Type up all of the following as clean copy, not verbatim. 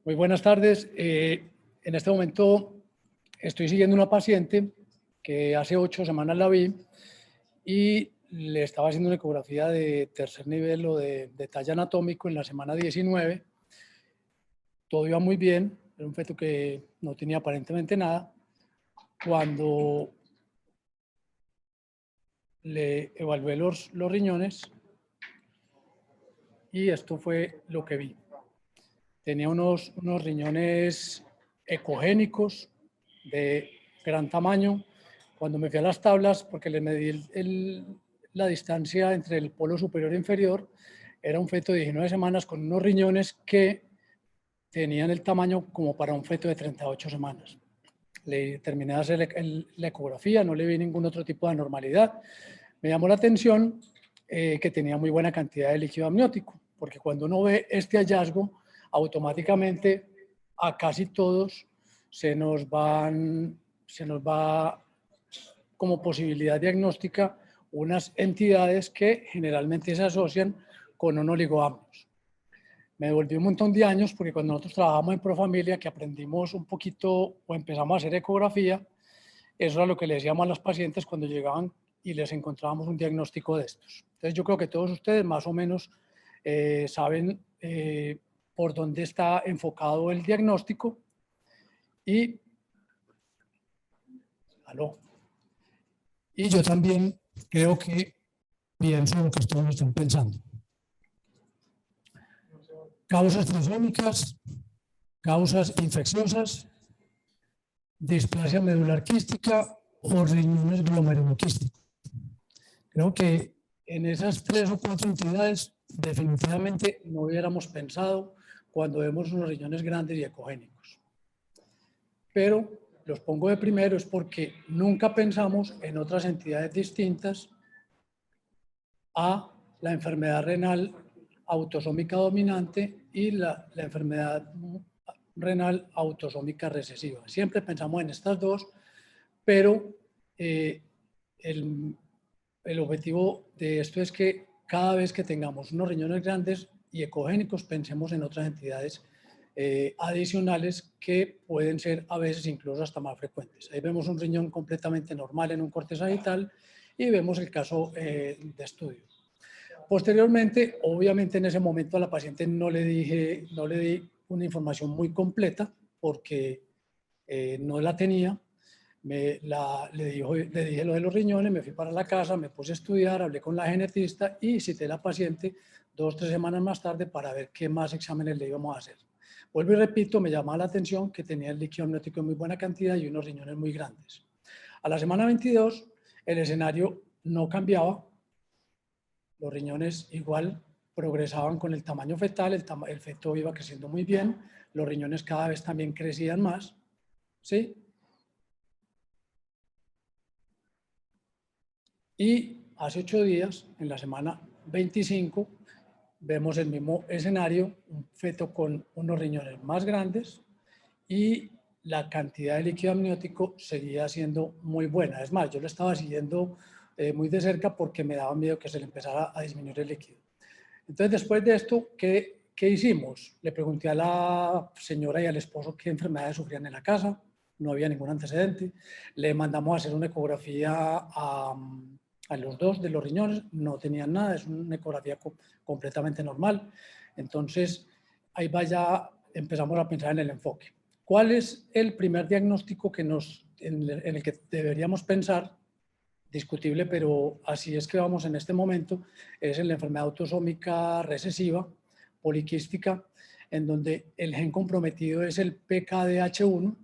Muy buenas tardes. En este momento estoy siguiendo una paciente que hace 8 semanas la vi y le estaba haciendo una ecografía de tercer nivel o de detalle anatómico en la semana 19. Todo iba muy bien, era un feto que no tenía aparentemente nada. Cuando le evalué los riñones, y esto fue lo que vi. Tenía unos riñones ecogénicos de gran tamaño. Cuando me fui a las tablas, porque le medí la distancia entre el polo superior e inferior, era un feto de 19 semanas con unos riñones que tenían el tamaño como para un feto de 38 semanas. Le terminé de hacer la ecografía, no le vi ningún otro tipo de anormalidad. Me llamó la atención que tenía muy buena cantidad de líquido amniótico, porque cuando uno ve este hallazgo, automáticamente a casi todos se nos va como posibilidad diagnóstica unas entidades que generalmente se asocian con un oligoamnios. Me devolví un montón de años porque cuando nosotros trabajamos en Profamilia, que aprendimos un poquito o empezamos a hacer ecografía, eso era lo que le decíamos a los pacientes cuando llegaban y les encontrábamos un diagnóstico de estos. Entonces yo creo que todos ustedes más o menos saben por dónde está enfocado el diagnóstico y, y yo también creo que pienso lo que ustedes están pensando. Causas trisómicas, causas infecciosas, displasia medular quística o riñones glomeruloquísticos. Creo que en esas 3 o 4 entidades definitivamente no hubiéramos pensado cuando vemos unos riñones grandes y ecogénicos. Pero los pongo de primero es porque nunca pensamos en otras entidades distintas a la enfermedad renal autosómica dominante y la enfermedad renal autosómica recesiva. Siempre pensamos en estas dos, pero el objetivo de esto es que cada vez que tengamos unos riñones grandes y ecogénicos, pensemos en otras entidades adicionales que pueden ser a veces incluso hasta más frecuentes. Ahí vemos un riñón completamente normal en un corte sagital y vemos el caso de estudio. Posteriormente, obviamente en ese momento a la paciente no le di una información muy completa porque no la tenía. Le dije lo de los riñones, me fui para la casa, me puse a estudiar, hablé con la genetista y cité a la paciente 2 o 3 semanas más tarde para ver qué más exámenes le íbamos a hacer. Vuelvo y repito, me llamaba la atención que tenía el líquido amniótico en muy buena cantidad y unos riñones muy grandes. A la semana 22, el escenario no cambiaba, los riñones igual progresaban con el tamaño fetal, el feto iba creciendo muy bien, los riñones cada vez también crecían más, ¿sí? Y hace 8 días, en la semana 25, vemos el mismo escenario, un feto con unos riñones más grandes y la cantidad de líquido amniótico seguía siendo muy buena. Es más, yo lo estaba siguiendo muy de cerca porque me daba miedo que se le empezara a disminuir el líquido. Entonces, después de esto, ¿qué hicimos? Le pregunté a la señora y al esposo qué enfermedades sufrían en la casa, no había ningún antecedente. Le mandamos a hacer una ecografía a los 2 de los riñones, no tenían nada, es una ecografía completamente normal. Entonces, ahí empezamos a pensar en el enfoque. ¿Cuál es el primer diagnóstico en el que deberíamos pensar? Discutible, pero así es que vamos en este momento, es en la enfermedad autosómica recesiva, poliquística, en donde el gen comprometido es el PKDH1,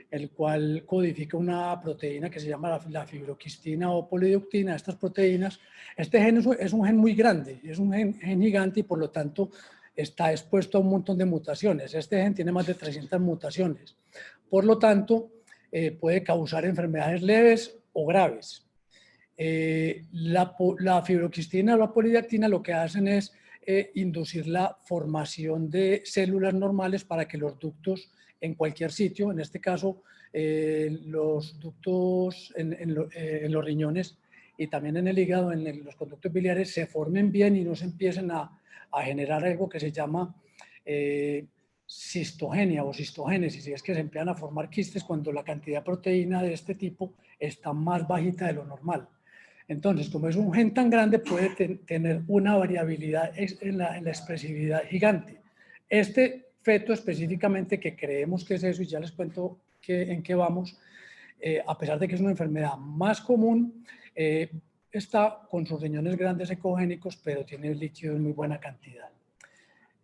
el cual codifica una proteína que se llama la fibroquistina o polideuctina. Estas proteínas, este gen es un gen muy grande, es un gen gigante y por lo tanto está expuesto a un montón de mutaciones. Este gen tiene más de 300 mutaciones. Por lo tanto, puede causar enfermedades leves o graves. La fibroquistina o la polidactina lo que hacen es inducir la formación de células normales para que los ductos en cualquier sitio, en este caso los ductos en los riñones y también en el hígado, en los conductos biliares, se formen bien y no se empiecen a generar algo que se llama cistogenia o cistogénesis, y es que se empiezan a formar quistes cuando la cantidad de proteína de este tipo está más bajita de lo normal. Entonces, como es un gen tan grande, puede tener una variabilidad en la expresividad gigante. Este feto específicamente, que creemos que es eso, y ya les cuento en qué vamos, a pesar de que es una enfermedad más común, está con sus riñones grandes ecogénicos, pero tiene líquido en muy buena cantidad.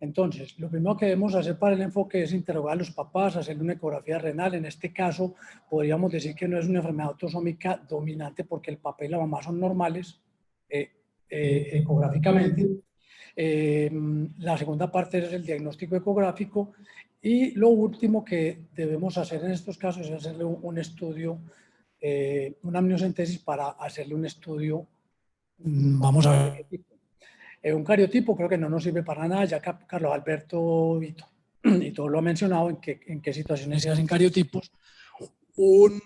Entonces, lo primero que debemos hacer para el enfoque es interrogar a los papás, hacer una ecografía renal. En este caso, podríamos decir que no es una enfermedad autosómica dominante porque el papá y la mamá son normales ecográficamente. La segunda parte es el diagnóstico ecográfico, y lo último que debemos hacer en estos casos es hacerle un estudio, una amniocentesis para hacerle un estudio, vamos a ver qué tipo. Un cariotipo creo que no nos sirve para nada, ya Carlos Alberto y todo lo ha mencionado en qué situaciones se hacen cariotipos. Unos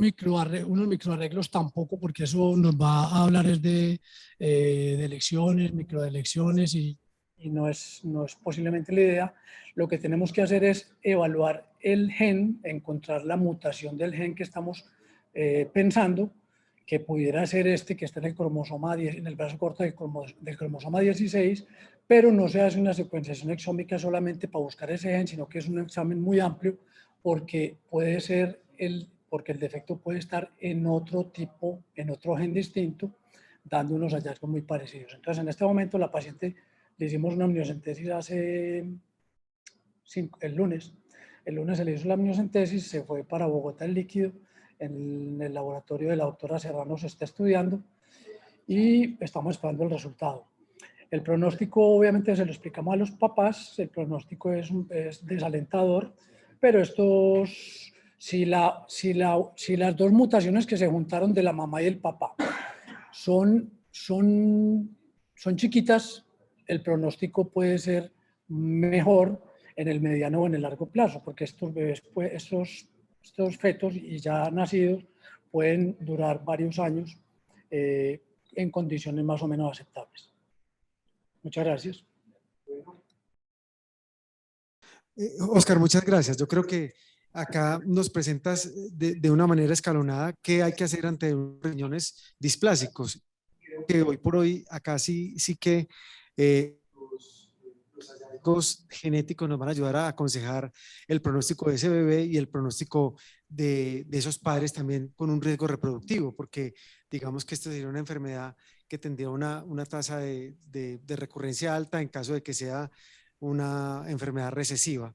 microarreglos tampoco, porque eso nos va a hablar es de elecciones, microelecciones, y no es posiblemente la idea. Lo que tenemos que hacer es evaluar el gen, encontrar la mutación del gen que estamos pensando, que pudiera ser este que está en el cromosoma 10, en el brazo corto del cromosoma 16, pero no se hace una secuenciación exómica solamente para buscar ese gen, sino que es un examen muy amplio, porque puede ser porque el defecto puede estar en otro tipo, en otro gen distinto, dando unos hallazgos muy parecidos. Entonces, en este momento, la paciente le hicimos una amniocentesis el lunes. El lunes se le hizo la amniocentesis, se fue para Bogotá el líquido, en el laboratorio de la doctora Serrano se está estudiando y estamos esperando el resultado. El pronóstico, obviamente, se lo explicamos a los papás, el pronóstico es desalentador, pero si las dos mutaciones que se juntaron de la mamá y el papá son chiquitas, el pronóstico puede ser mejor en el mediano o en el largo plazo, porque estos bebés, estos fetos y ya nacidos pueden durar varios años en condiciones más o menos aceptables. Muchas gracias. Oscar, muchas gracias. Yo creo que acá nos presentas de una manera escalonada qué hay que hacer ante riñones displásicos. Que hoy por hoy acá sí que los hallazgos genéticos nos van a ayudar a aconsejar el pronóstico de ese bebé y el pronóstico de esos padres también con un riesgo reproductivo, porque digamos que esto sería una enfermedad que tendría una tasa de recurrencia alta en caso de que sea una enfermedad recesiva.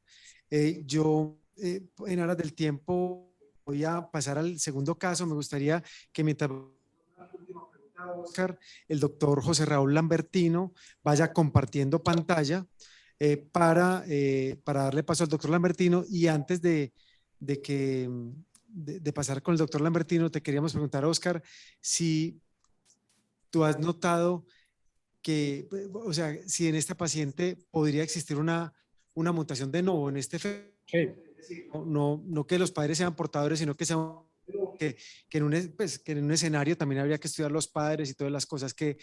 En aras del tiempo, voy a pasar al segundo caso. Me gustaría que mientras Oscar, el doctor José Raúl Lambertino vaya compartiendo pantalla para darle paso al doctor Lambertino. Y antes de pasar con el doctor Lambertino, te queríamos preguntar, Oscar, si tú has notado que, o sea, si en esta paciente podría existir una mutación de nuevo en este efecto. Sí. No que los padres sean portadores, sino que sean que en un escenario también habría que estudiar los padres y todas las cosas. ¿Qué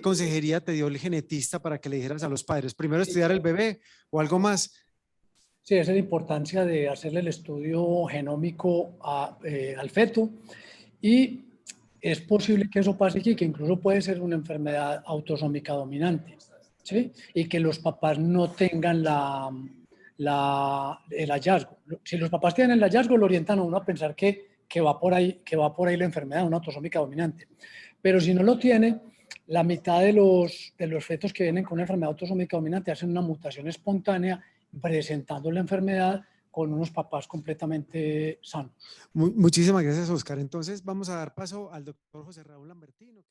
consejería te dio el genetista para que le dijeras a los padres? ¿Primero estudiar el bebé o algo más? Sí, esa es la importancia de hacerle el estudio genómico al feto, y es posible que eso pase aquí, que incluso puede ser una enfermedad autosómica dominante, ¿sí? Y que los papás no tengan el hallazgo. Si los papás tienen el hallazgo, lo orientan a uno a pensar que va por ahí la enfermedad, una autosómica dominante. Pero si no lo tiene, la mitad de los fetos que vienen con una enfermedad autosómica dominante hacen una mutación espontánea presentando la enfermedad con unos papás completamente sanos. Muchísimas gracias, Oscar. Entonces vamos a dar paso al doctor José Raúl Lambertino.